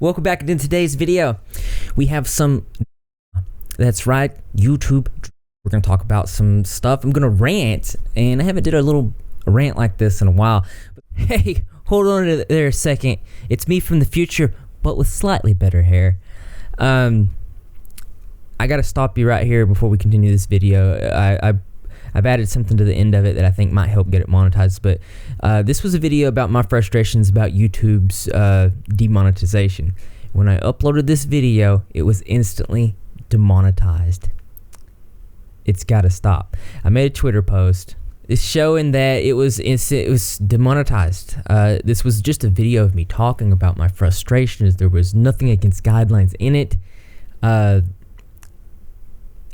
Welcome back into today's video. We have some, that's right, YouTube. We're going to talk about some stuff. I'm going to rant, and I haven't did a little rant like this in a while. Hey, hold on there a second. It's me from the future, but with slightly better hair. I got to stop you right here before we continue this video. I've added something to the end of it that I think might help get it monetized, but this was a video about my frustrations about YouTube's demonetization. When I uploaded this video, it was instantly demonetized. It's got to stop. I made a Twitter post. It's showing that it was demonetized. This was just a video of me talking about my frustrations. There was nothing against guidelines in it.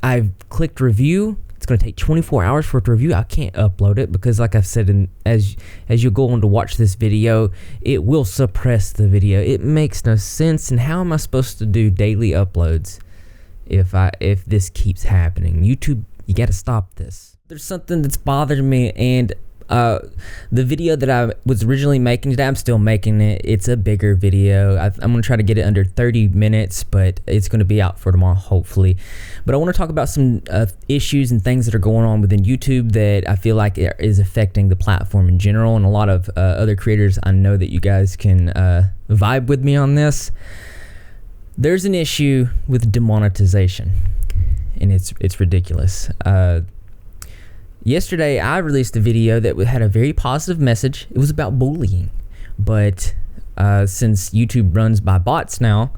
I've clicked review. It's going to take 24 hours for it to review. I can't upload it because, like I've said, as you go on to watch this video, it will suppress the video. It makes no sense. And how am I supposed to do daily uploads if this keeps happening? YouTube, you got to stop this. There's something that's bothering me, and the video that I was originally making today, I'm still making it. It's a bigger video. I'm going to try to get it under 30 minutes, but it's going to be out for tomorrow, hopefully. But I want to talk about some issues and things that are going on within YouTube that I feel like is affecting the platform in general, and a lot of other creators. I know that you guys can vibe with me on this. There's an issue with demonetization, and it's ridiculous. Yesterday, I released a video that had a very positive message. It was about bullying, but since YouTube runs by bots now,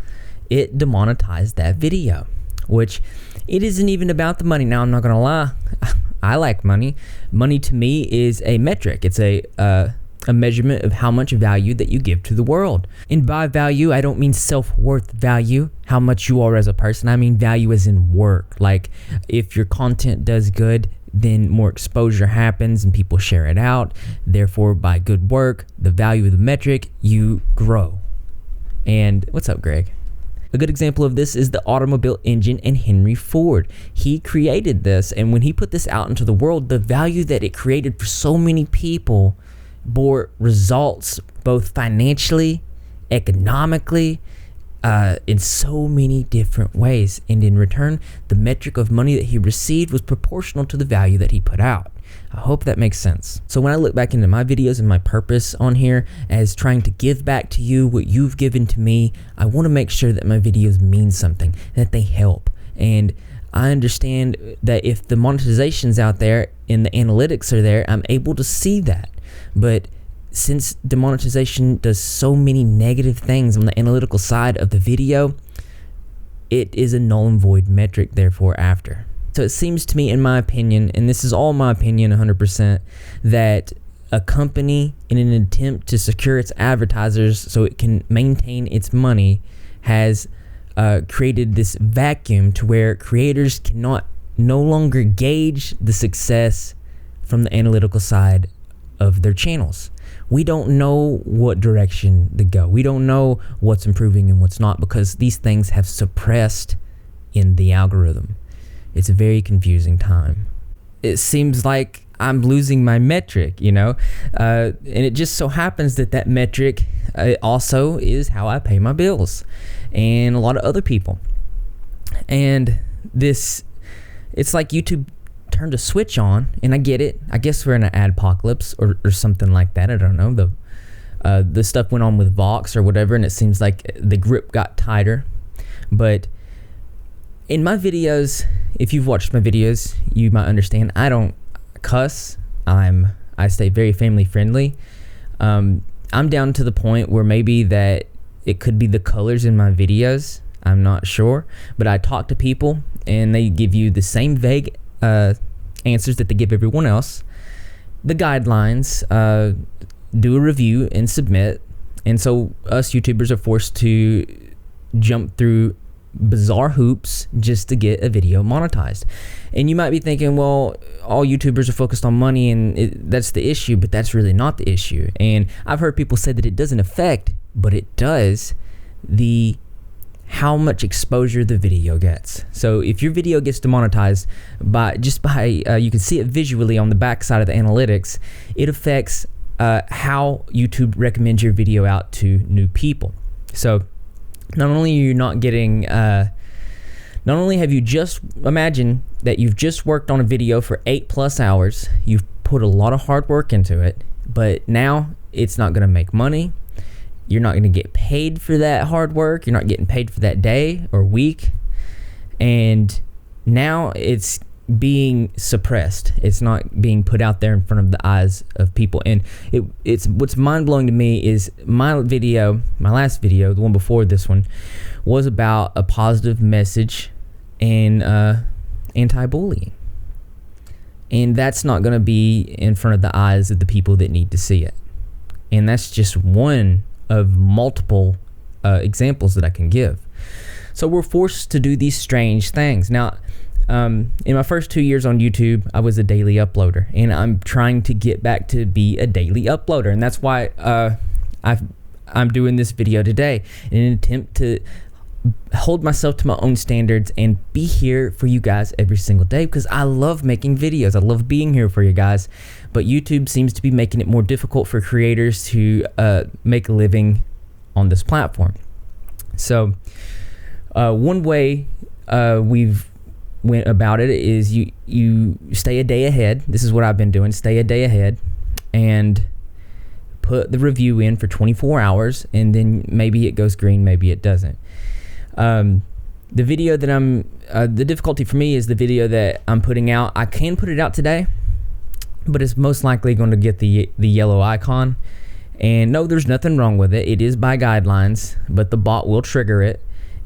it demonetized that video, which it isn't even about the money. Now, I'm not gonna lie, I like money. Money to me is a metric. It's a measurement of how much value that you give to the world. And by value, I don't mean self-worth value, how much you are as a person. I mean value as in work. Like, if your content does good, then more exposure happens and people share it out. Therefore, by good work, the value of the metric, you grow. And what's up, Greg? A good example of this is the automobile engine and Henry Ford. He created this, and when he put this out into the world, the value that it created for so many people bore results both financially, economically, in so many different ways, and in return, the metric of money that he received was proportional to the value that he put out. I hope that makes sense. So when I look back into my videos and my purpose on here as trying to give back to you what you've given to me, I want to make sure that my videos mean something, that they help. And I understand that if the monetization's out there and the analytics are there, I'm able to see that. But since demonetization does so many negative things on the analytical side of the video, it is a null and void metric therefore after. So it seems to me, in my opinion, and this is all my opinion 100%, that a company, in an attempt to secure its advertisers so it can maintain its money, has created this vacuum to where creators cannot no longer gauge the success from the analytical side of their channels. We don't know what direction to go. We don't know what's improving and what's not, because these things have suppressed in the algorithm. It's a very confusing time. It seems like I'm losing my metric, you know? And it just so happens that metric also is how I pay my bills and a lot of other people. And it's like YouTube turned a switch on, and I get it. I guess we're in an adpocalypse or something like that. I don't know. The stuff went on with Vox or whatever, and it seems like the grip got tighter. But in my videos, if you've watched my videos, you might understand I don't cuss. I stay very family friendly. I'm down to the point where maybe that it could be the colors in my videos. I'm not sure, but I talk to people and they give you the same vague answers that they give everyone else. The guidelines, do a review and submit, and so us YouTubers are forced to jump through bizarre hoops just to get a video monetized. And you might be thinking, well, all YouTubers are focused on money and that's the issue, but that's really not the issue. And I've heard people say that it doesn't affect, but it does, how much exposure the video gets. So if your video gets demonetized by you can see it visually on the back side of the analytics, it affects how YouTube recommends your video out to new people. So not only are you not getting, not only have you just, imagine that you've just worked on a video for 8+ hours, you've put a lot of hard work into it, but now it's not going to make money. You're not going to get paid for that hard work. You're not getting paid for that day or week. And now it's being suppressed. It's not being put out there in front of the eyes of people. And it's what's mind-blowing to me is my last video, the one before this one, was about a positive message and anti-bullying. And that's not going to be in front of the eyes of the people that need to see it. And that's just one of multiple examples that I can give. So we're forced to do these strange things. Now, in my first 2 years on YouTube, I was a daily uploader, and I'm trying to get back to be a daily uploader. And that's why I'm doing this video today in an attempt to hold myself to my own standards and be here for you guys every single day, because I love making videos. I love being here for you guys, but YouTube seems to be making it more difficult for creators to make a living on this platform. So one way we've went about it is you stay a day ahead. This is what I've been doing. Stay a day ahead and put the review in for 24 hours, and then maybe it goes green, maybe it doesn't. The video that the difficulty for me is the video that I'm putting out. I can put it out today, but it's most likely going to get the yellow icon. And no, there's nothing wrong with it. It is by guidelines, but the bot will trigger it,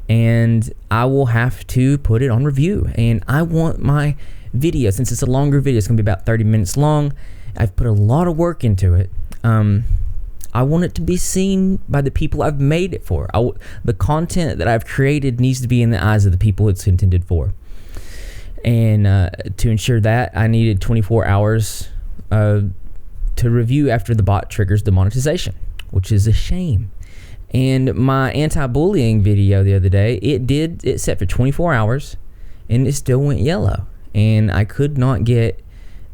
and I will have to put it on review. And I want my video, since it's a longer video, it's going to be about 30 minutes long. I've put a lot of work into it. I want it to be seen by the people I've made it for. The content that I've created needs to be in the eyes of the people it's intended for. And to ensure that, I needed 24 hours to review after the bot triggers demonetization, which is a shame. And my anti-bullying video the other day, it set for 24 hours, and it still went yellow. And I could not get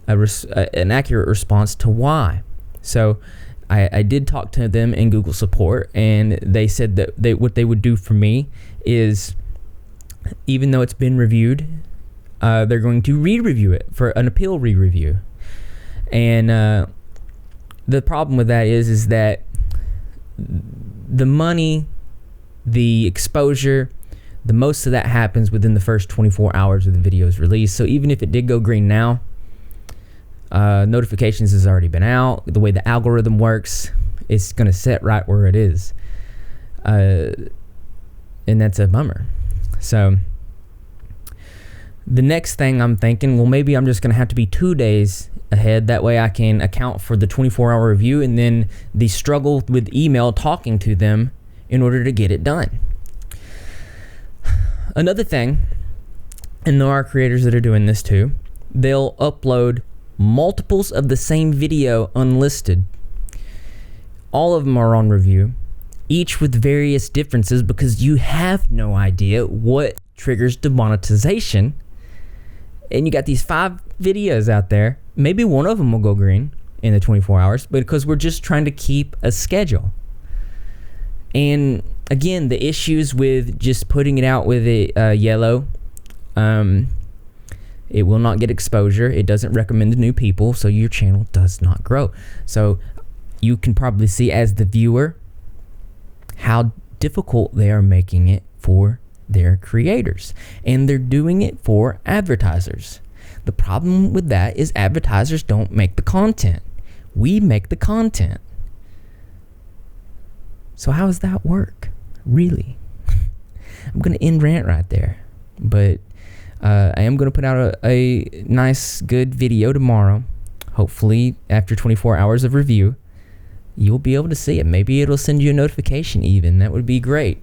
an accurate response to why. So I did talk to them in Google support, and they said that what they would do for me is, even though it's been reviewed, they're going to re-review it for an appeal re-review. And the problem with that is that the money, the exposure, the most of that happens within the first 24 hours of the video's release. So even if it did go green now, notifications has already been out. The way the algorithm works, it's going to set right where it is. And that's a bummer. So the next thing I'm thinking, well, maybe I'm just going to have to be 2 days ahead. That way I can account for the 24-hour review and then the struggle with email talking to them in order to get it done. Another thing, and there are creators that are doing this too, they'll upload multiples of the same video unlisted. All of them are on review, each with various differences, because you have no idea what triggers demonetization. And you got these 5 videos out there. Maybe one of them will go green in the 24 hours, because we're just trying to keep a schedule. And again, the issues with just putting it out with a yellow, it will not get exposure. It doesn't recommend to new people, so your channel does not grow. So you can probably see as the viewer how difficult they are making it for their creators. And they're doing it for advertisers. The problem with that is advertisers don't make the content. We make the content. So how does that work? Really? I'm going to end rant right there. But I am going to put out a nice, good video tomorrow. Hopefully, after 24 hours of review, you'll be able to see it. Maybe it'll send you a notification even. That would be great.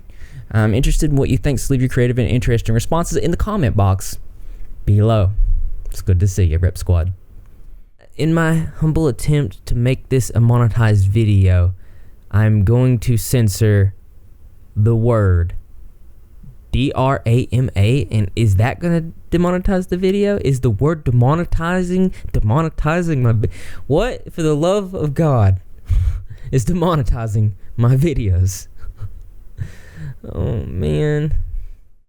I'm interested in what you think, so leave your creative and interesting responses in the comment box below. It's good to see you, Rep Squad. In my humble attempt to make this a monetized video, I'm going to censor the word DRAMA, and is that going to demonetize the video? Is the word demonetizing my what, for the love of God, is demonetizing my videos? Oh man.